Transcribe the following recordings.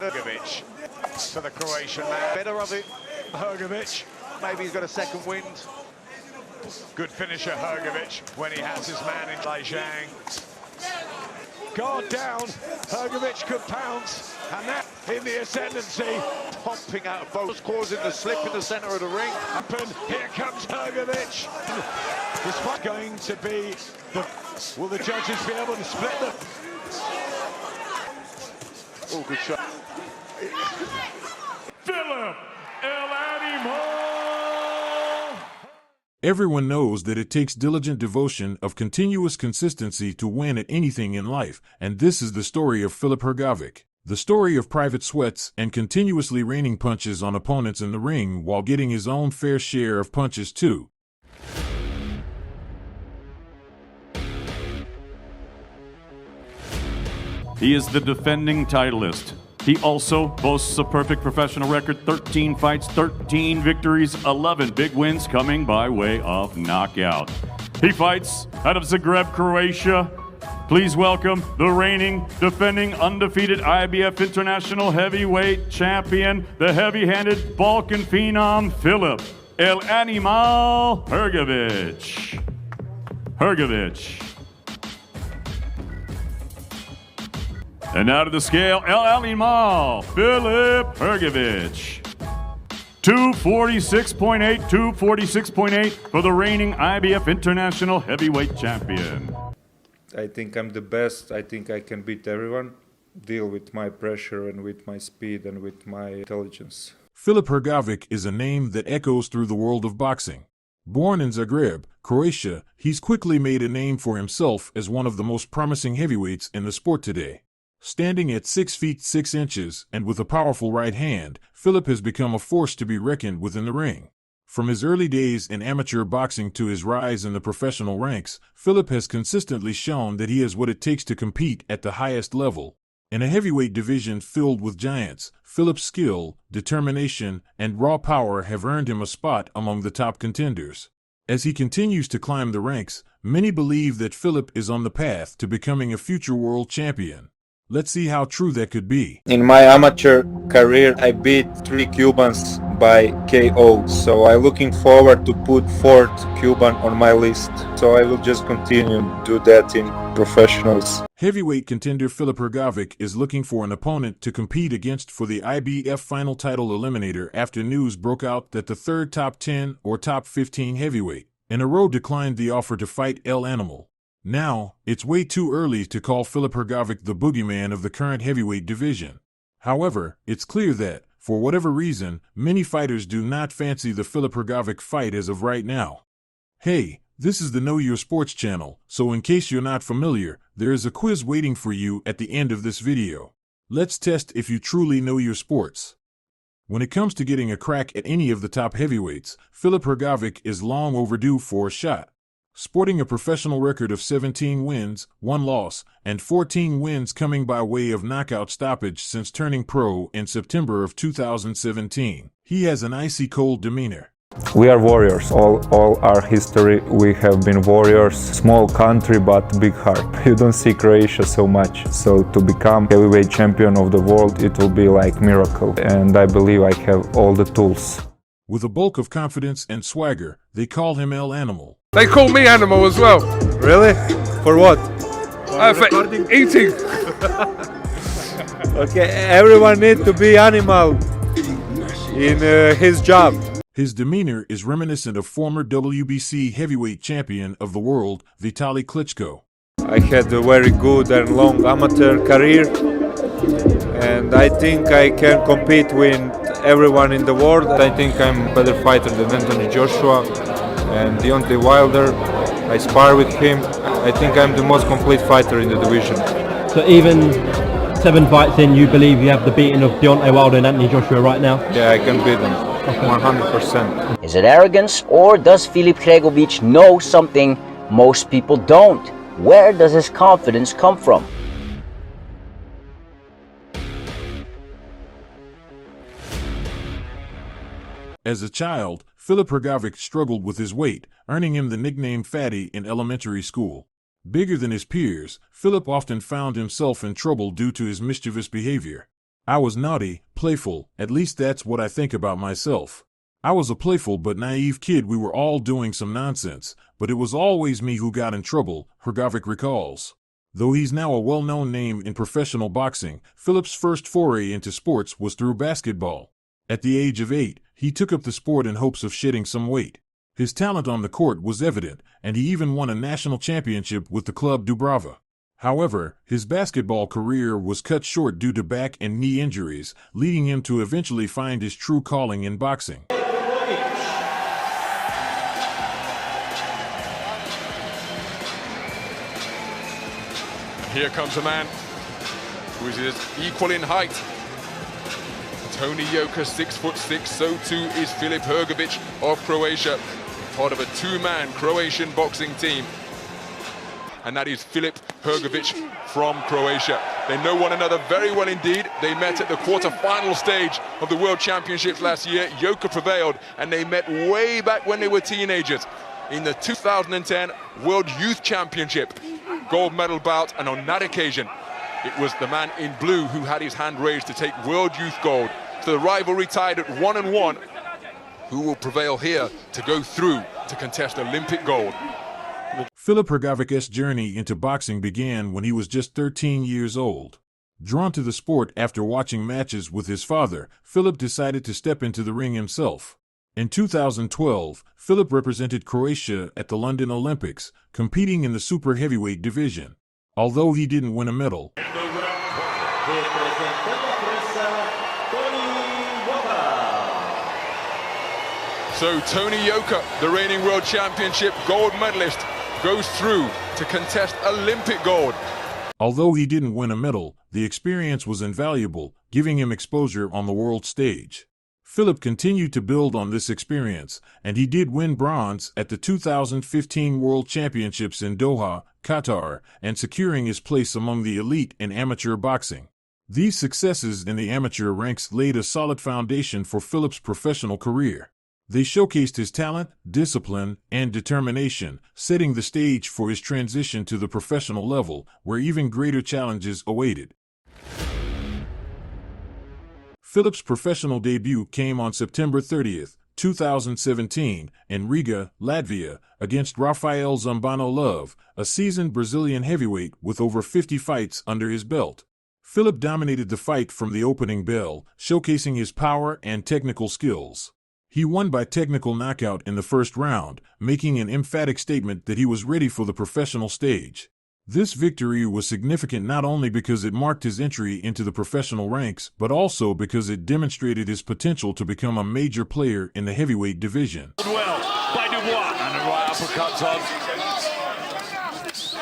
Hrgović to the Croatian man. Better of it. Hrgović. Maybe he's got a second wind. Good finisher, Hrgović, when he has his man in Zhang. Guard down, Hrgović could pounce, and that in the ascendancy. Pumping out of both, causing the slip in the centre of the ring. Here comes Hrgović. This fight going to be will the judges be able to split them? Oh, good shot. Filip Hrgović. Everyone knows that it takes diligent devotion of continuous consistency to win at anything in life, and this is the story of Filip Hrgović. The story of private sweats and continuously raining punches on opponents in the ring while getting his own fair share of punches too. He is the defending titleist. He also boasts a perfect professional record, 13 fights, 13 victories, 11 big wins coming by way of knockout. He fights out of Zagreb, Croatia. Please welcome the reigning, defending, undefeated IBF International Heavyweight Champion, the heavy-handed Balkan phenom, Filip El Animal Hrgović. Hrgović. And now to the scale, El Animal, Filip Hrgović. 246.8, 246.8 for the reigning IBF International Heavyweight Champion. I think I'm the best. I think I can beat everyone, deal with my pressure and with my speed and with my intelligence. Filip Hrgović is a name that echoes through the world of boxing. Born in Zagreb, Croatia, he's quickly made a name for himself as one of the most promising heavyweights in the sport today. Standing at 6 feet 6 inches and with a powerful right hand, Filip has become a force to be reckoned with in the ring. From his early days in amateur boxing to his rise in the professional ranks, Filip has consistently shown that he has what it takes to compete at the highest level. In a heavyweight division filled with giants, Filip's skill, determination, and raw power have earned him a spot among the top contenders. As he continues to climb the ranks, many believe that Filip is on the path to becoming a future world champion. Let's see how true that could be. In my amateur career, I beat 3 Cubans by KO, so I'm looking forward to put 4th Cuban on my list. So I will just continue to do that in professionals. Heavyweight contender Filip Hrgović is looking for an opponent to compete against for the IBF final title eliminator after news broke out that the third top 10 or top 15 heavyweight in a row declined the offer to fight El Animal. Now, it's way too early to call Filip Hrgović the boogeyman of the current heavyweight division. However, it's clear that, for whatever reason, many fighters do not fancy the Filip Hrgović fight as of right now. Hey, this is the Know Your Sports channel, so in case you're not familiar, there is a quiz waiting for you at the end of this video. Let's test if you truly know your sports. When it comes to getting a crack at any of the top heavyweights, Filip Hrgović is long overdue for a shot. Sporting a professional record of 17 wins, 1 loss, and 14 wins coming by way of knockout stoppage since turning pro in September of 2017. He has an icy cold demeanor. We are warriors. All our history, we have been warriors. Small country, but big heart. You don't see Croatia so much. So to become heavyweight champion of the world, it will be like miracle. And I believe I have all the tools. With a bulk of confidence and swagger, they call him El Animal. They call me Animal as well. Really? For what? For eating. Okay, everyone needs to be animal in his job. His demeanor is reminiscent of former WBC heavyweight champion of the world, Vitaly Klitschko. I had a very good and long amateur career, and I think I can compete with everyone in the world. I think I'm a better fighter than Anthony Joshua and Deontay Wilder. I spar with him. I think I'm the most complete fighter in the division. So even 7 fights in, you believe you have the beating of Deontay Wilder and Anthony Joshua right now? Yeah, I can beat them, 100%. Is it arrogance, or does Filip Hrgović know something most people don't? Where does his confidence come from? As a child, Filip Hrgović struggled with his weight, earning him the nickname Fatty in elementary school. Bigger than his peers, Filip often found himself in trouble due to his mischievous behavior. I was naughty, playful, at least that's what I think about myself. I was a playful but naive kid. We were all doing some nonsense, but it was always me who got in trouble, Hrgovic recalls. Though he's now a well-known name in professional boxing, Filip's first foray into sports was through basketball. At the age of 8, he took up the sport in hopes of shedding some weight. His talent on the court was evident, and he even won a national championship with the club Dubrava. However, his basketball career was cut short due to back and knee injuries, leading him to eventually find his true calling in boxing. Here comes a man who is equal in height. Tony Yoka, 6'6", so too is Filip Hrgović of Croatia, part of a two-man Croatian boxing team. And that is Filip Hrgović from Croatia. They know one another very well indeed. They met at the quarter-final stage of the World Championships last year. Yoka prevailed, and they met way back when they were teenagers in the 2010 World Youth Championship gold medal bout, and on that occasion it was the man in blue who had his hand raised to take World Youth gold. So the rivalry tied at 1-1. Who will prevail here to go through to contest Olympic gold? Filip Hrgovic's journey into boxing began when he was just 13 years old. Drawn to the sport after watching matches with his father, Filip decided to step into the ring himself. In 2012, Filip represented Croatia at the London Olympics, competing in the super heavyweight division. Although he didn't win a medal, so Tony Yoka, the reigning World Championship gold medalist, goes through to contest Olympic gold. Although he didn't win a medal, the experience was invaluable, giving him exposure on the world stage. Filip continued to build on this experience, and he did win bronze at the 2015 World Championships in Doha, Qatar, and securing his place among the elite in amateur boxing. These successes in the amateur ranks laid a solid foundation for Filip's professional career. They showcased his talent, discipline, and determination, setting the stage for his transition to the professional level, where even greater challenges awaited. Filip's professional debut came on September 30, 2017, in Riga, Latvia, against Rafael Zumbano Love, a seasoned Brazilian heavyweight with over 50 fights under his belt. Filip dominated the fight from the opening bell, showcasing his power and technical skills. He won by technical knockout in the first round, making an emphatic statement that he was ready for the professional stage. This victory was significant not only because it marked his entry into the professional ranks, but also because it demonstrated his potential to become a major player in the heavyweight division. Well, by Dubois. And a right uppercut on.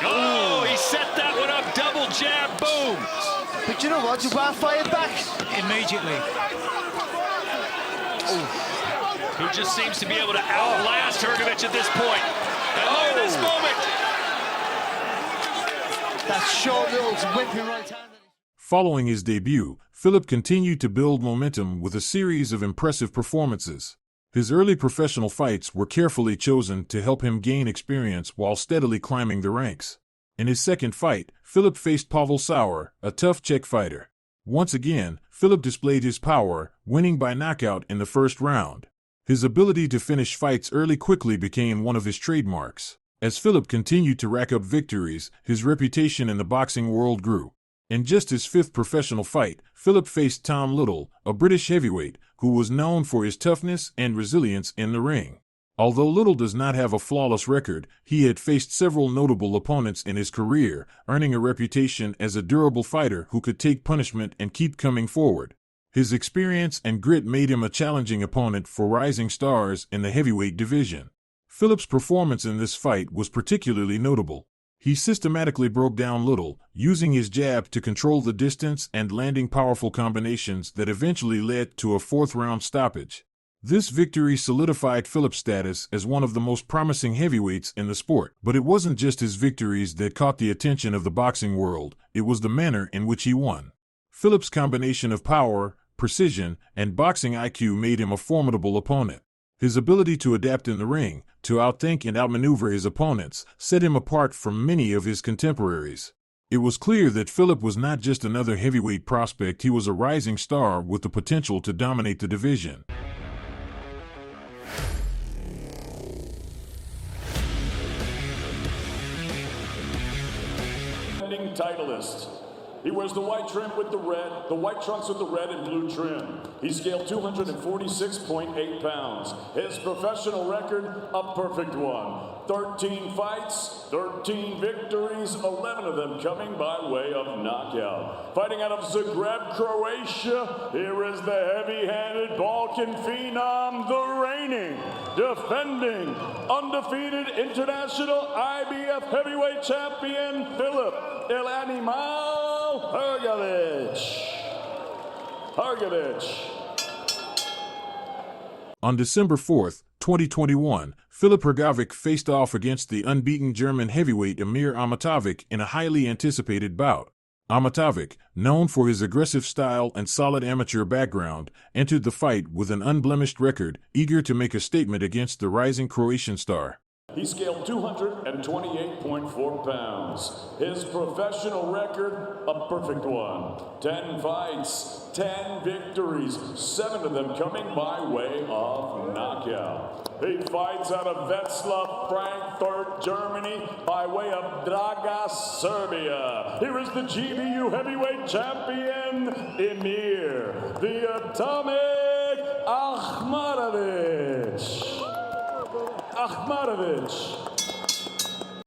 Oh, he set that one up, double jab, boom. But you know what, Dubois fired back Immediately. Who just seems to be able to outlast Hrgović at this point. And look at this moment. that short little whipping right hand. Following his debut, Filip continued to build momentum with a series of impressive performances. His early professional fights were carefully chosen to help him gain experience while steadily climbing the ranks. In his second fight, Filip faced Pavel Sauer, a tough Czech fighter. Once again, Filip displayed his power, winning by knockout in the first round. His ability to finish fights early quickly became one of his trademarks. As Filip continued to rack up victories, his reputation in the boxing world grew. In just his fifth professional fight, Filip faced Tom Little, a British heavyweight, who was known for his toughness and resilience in the ring. Although Little does not have a flawless record, he had faced several notable opponents in his career, earning a reputation as a durable fighter who could take punishment and keep coming forward. His experience and grit made him a challenging opponent for rising stars in the heavyweight division. Filip's performance in this fight was particularly notable. He systematically broke down Little, using his jab to control the distance and landing powerful combinations that eventually led to a fourth-round stoppage. This victory solidified Filip's status as one of the most promising heavyweights in the sport. But it wasn't just his victories that caught the attention of the boxing world, it was the manner in which he won. Filip's combination of power, precision, and boxing IQ made him a formidable opponent. His ability to adapt in the ring, to outthink and outmaneuver his opponents, set him apart from many of his contemporaries. It was clear that Filip was not just another heavyweight prospect, he was a rising star with the potential to dominate the division. Titleist. He wears the white trim with the red, the white trunks with the red and blue trim. He scaled 246.8 pounds. His professional record, a perfect one. 13 fights, 13 victories, 11 of them coming by way of knockout. Fighting out of Zagreb, Croatia, here is the heavy-handed Balkan phenom, the reigning, defending, undefeated international IBF heavyweight champion, Filip El Animal Hrgović. On December 4th, 2021, Filip Hrgović faced off against the unbeaten German heavyweight Amir Ahmatovic in a highly anticipated bout. Ahmatovic, known for his aggressive style and solid amateur background, entered the fight with an unblemished record, eager to make a statement against the rising Croatian star. He scaled 228.4 pounds. His professional record, a perfect one. 10 fights, 10 victories, 7 of them coming by way of knockout. He fights out of Wetzlar, Frankfurt, Germany, by way of Draga, Serbia. Here is the GBU heavyweight champion, Emir, the Atomic Akhmarovic.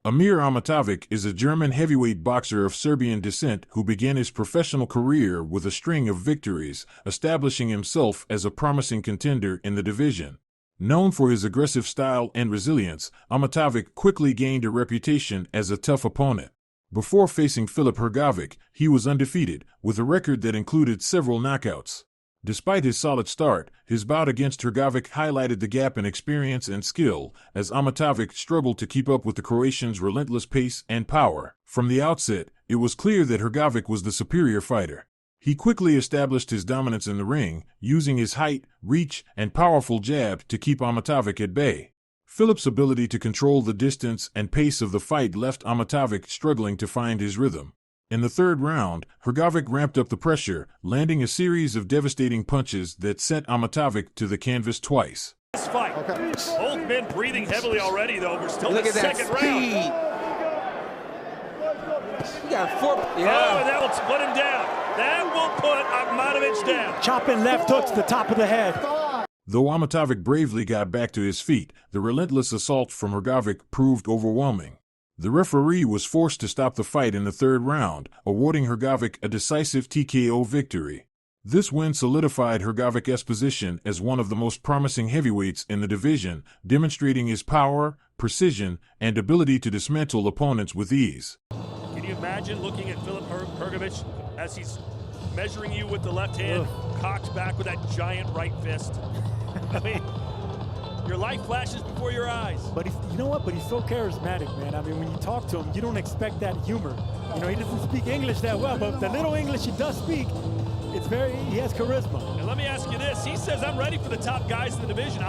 Amir Ahmatovic is a German heavyweight boxer of Serbian descent who began his professional career with a string of victories, establishing himself as a promising contender in the division. Known for his aggressive style and resilience, Ahmatovic quickly gained a reputation as a tough opponent. Before facing Filip Hrgović, he was undefeated, with a record that included several knockouts. Despite his solid start, his bout against Hrgović highlighted the gap in experience and skill, as Ahmatovic struggled to keep up with the Croatian's relentless pace and power. From the outset, it was clear that Hrgović was the superior fighter. He quickly established his dominance in the ring, using his height, reach, and powerful jab to keep Ahmatovic at bay. Filip's ability to control the distance and pace of the fight left Ahmatovic struggling to find his rhythm. In the third round, Hrgović ramped up the pressure, landing a series of devastating punches that sent Ahmatovic to the canvas twice. This fight. Okay. Both men breathing heavily already, though. We're still in the second round. Oh, and that will put him down. That will put Ahmatovic down. Chopping left hooks to the top of the head. Though Ahmatovic bravely got back to his feet, the relentless assault from Hrgović proved overwhelming. The referee was forced to stop the fight in the third round, awarding Hrgović a decisive TKO victory. This win solidified Hrgovic's position as one of the most promising heavyweights in the division, demonstrating his power, precision, and ability to dismantle opponents with ease. Can you imagine looking at Filip Hrgović as he's measuring you with the left hand, cocked back with that giant right fist? I mean, your life flashes before your eyes. But you know what? But he's so charismatic, man. I mean, when you talk to him, you don't expect that humor. You know, he doesn't speak English that well, but the little English he does speak, he has charisma. And let me ask you this. He says, I'm ready for the top guys in the division.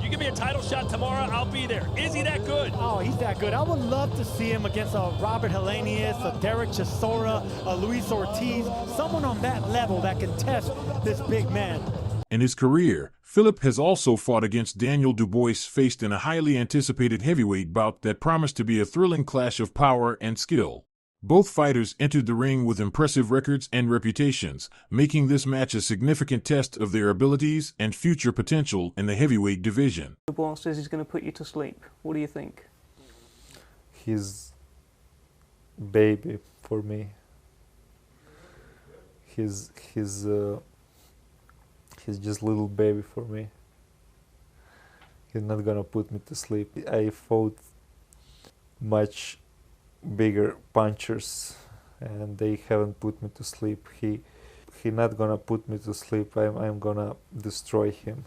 You give me a title shot tomorrow, I'll be there. Is he that good? Oh, he's that good. I would love to see him against a Robert Helenius, a Derek Chisora, a Luis Ortiz, someone on that level that can test this big man. In his career, Filip has also fought against Daniel Dubois, faced in a highly anticipated heavyweight bout that promised to be a thrilling clash of power and skill. Both fighters entered the ring with impressive records and reputations, making this match a significant test of their abilities and future potential in the heavyweight division. Dubois says he's going to put you to sleep. What do you think? He's baby for me. He's just little baby for me. He's not gonna put me to sleep. I fought much bigger punchers and they haven't put me to sleep. He not gonna put me to sleep. I'm gonna destroy him.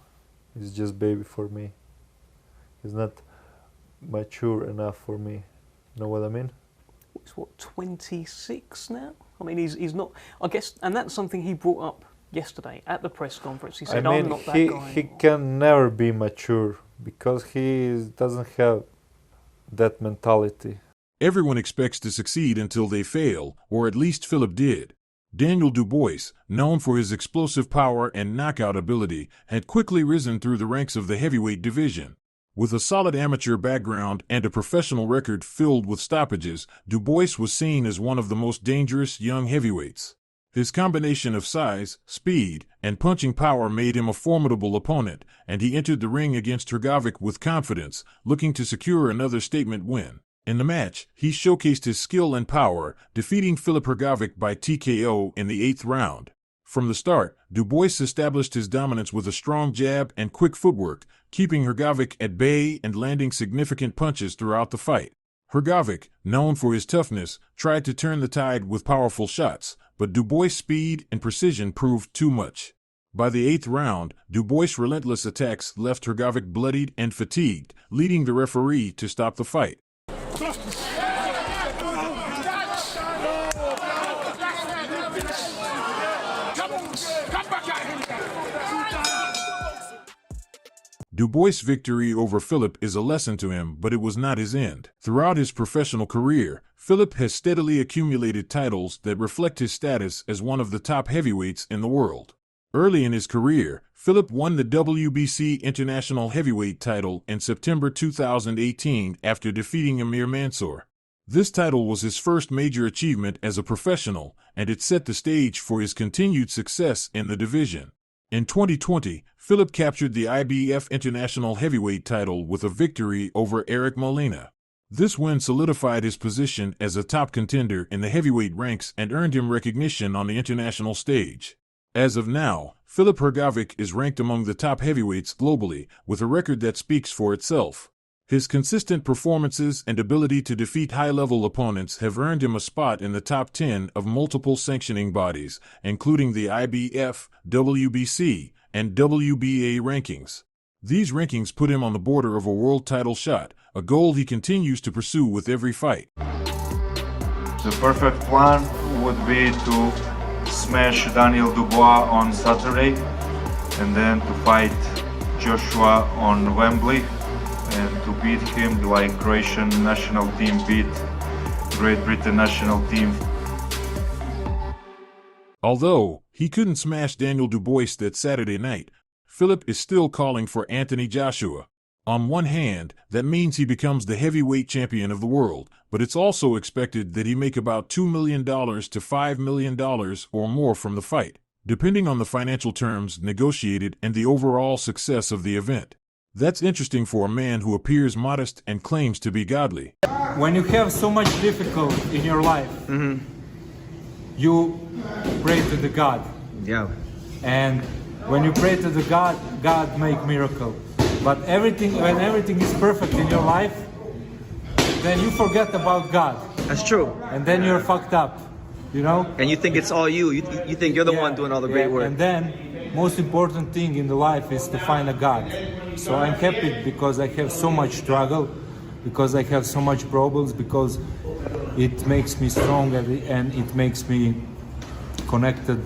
He's just baby for me. He's not mature enough for me. Know what I mean? He's what, 26 now? I mean, he's not, I guess, and that's something he brought up yesterday at the press conference. He said, I'm not that guy. He can never be mature because he doesn't have that mentality. Everyone expects to succeed until they fail, or at least Filip did. Daniel Dubois, known for his explosive power and knockout ability, had quickly risen through the ranks of the heavyweight division. With a solid amateur background and a professional record filled with stoppages, Dubois was seen as one of the most dangerous young heavyweights. His combination of size, speed, and punching power made him a formidable opponent, and he entered the ring against Hrgovic with confidence, looking to secure another statement win. In the match, he showcased his skill and power, defeating Filip Hrgovic by TKO in the 8th round. From the start, Dubois established his dominance with a strong jab and quick footwork, keeping Hrgovic at bay and landing significant punches throughout the fight. Hrgovic, known for his toughness, tried to turn the tide with powerful shots, but Dubois' speed and precision proved too much. By the 8th round, Dubois' relentless attacks left Hrgovic bloodied and fatigued, leading the referee to stop the fight. Dubois' victory over Filip is a lesson to him, but it was not his end. Throughout his professional career, Filip has steadily accumulated titles that reflect his status as one of the top heavyweights in the world. Early in his career, Filip won the WBC International Heavyweight title in September 2018 after defeating Amir Mansour. This title was his first major achievement as a professional, and it set the stage for his continued success in the division. In 2020, Filip captured the IBF International Heavyweight title with a victory over Eric Molina. This win solidified his position as a top contender in the heavyweight ranks and earned him recognition on the international stage. As of now, Filip Hrgovic is ranked among the top heavyweights globally, with a record that speaks for itself. His consistent performances and ability to defeat high-level opponents have earned him a spot in the top 10 of multiple sanctioning bodies, including the IBF, WBC, and WBA rankings. These rankings put him on the border of a world title shot, a goal he continues to pursue with every fight. The perfect plan would be to smash Daniel Dubois on Saturday and then to fight Joshua on Wembley and to beat him like Croatian national team beat Great Britain national team. Although he couldn't smash Daniel Dubois that Saturday night, Filip is still calling for Anthony Joshua. On one hand, that means he becomes the heavyweight champion of the world, but it's also expected that he make about $2 million to $5 million or more from the fight, depending on the financial terms negotiated and the overall success of the event. That's interesting for a man who appears modest and claims to be godly. When you have so much difficulty in your life, you pray to the God. Yeah. And when you pray to the God, God make miracle. But when everything is perfect in your life, then you forget about God. That's true. And then you're fucked up, you know? And you think it's all you. You think you're the one doing all the great work. And then, most important thing in the life is to find a God. So I'm happy because I have so much struggle, because I have so much problems, because it makes me strong and it makes me connected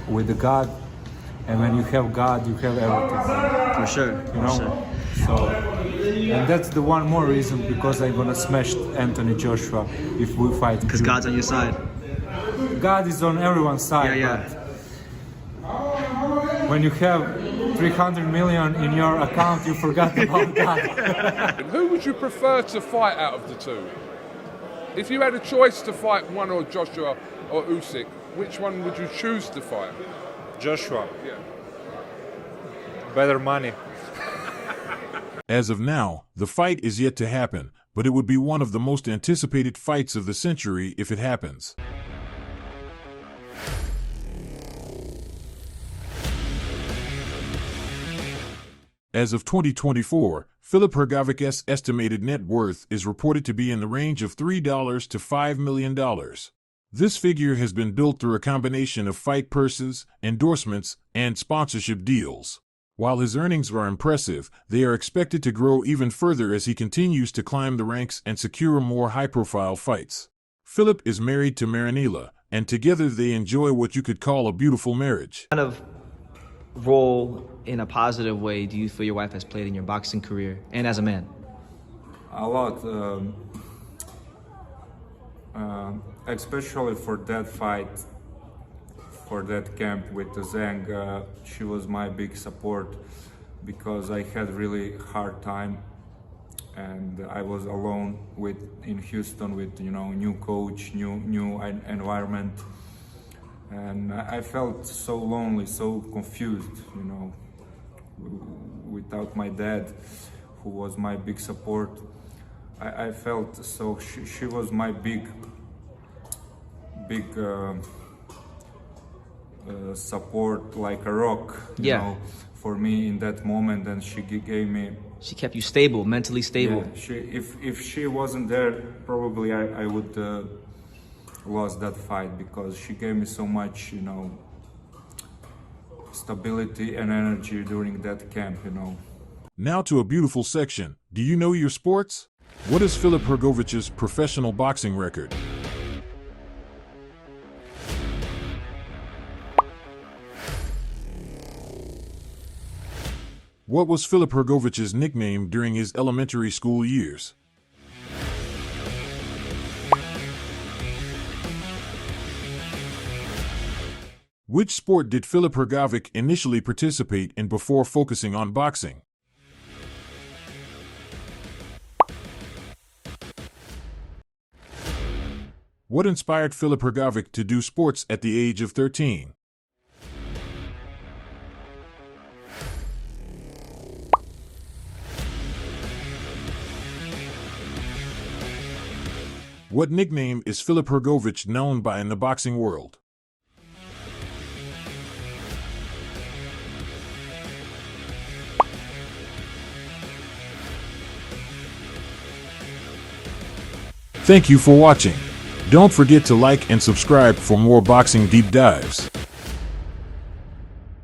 with the God. And when you have God, you have everything. For sure. You know? For sure. So, and that's the one more reason because I'm gonna smash Anthony Joshua if we fight. Because God's on your side. God is on everyone's side. Yeah. But when you have 300 million in your account, you forgot about God. Who would you prefer to fight out of the two? If you had a choice to fight one or Joshua or Usyk, which one would you choose to fight? Joshua. Yeah. Better money. As of now, the fight is yet to happen, but it would be one of the most anticipated fights of the century if it happens. As of 2024, Filip Hrgovic's estimated net worth is reported to be in the range of $3 to $5 million. This figure has been built through a combination of fight purses, endorsements, and sponsorship deals. While his earnings are impressive, they are expected to grow even further as he continues to climb the ranks and secure more high-profile fights. Filip is married to Marinila, and together they enjoy what you could call a beautiful marriage. What kind of role in a positive way do you feel your wife has played in your boxing career and as a man? A lot. especially for that fight, for that camp with Zhang. She was my big support because I had really hard time and I was alone in Houston with new coach, new environment, and I felt so lonely, so confused, without my dad, who was my big support. I felt so she was my big support, like a rock, you know, for me in that moment, and she gave me. She kept you stable, mentally stable. Yeah, if she wasn't there, probably I would lost that fight, because she gave me so much, stability and energy during that camp, Now to a beautiful section. Do you know your sports? What is Filip Hrgovic's professional boxing record? What was Filip Hrgovic's nickname during his elementary school years? Which sport did Filip Hrgovic initially participate in before focusing on boxing? What inspired Filip Hrgovic to do sports at the age of 13? What nickname is Filip Hrgović known by in the boxing world? Thank you for watching. Don't forget to like and subscribe for more boxing deep dives.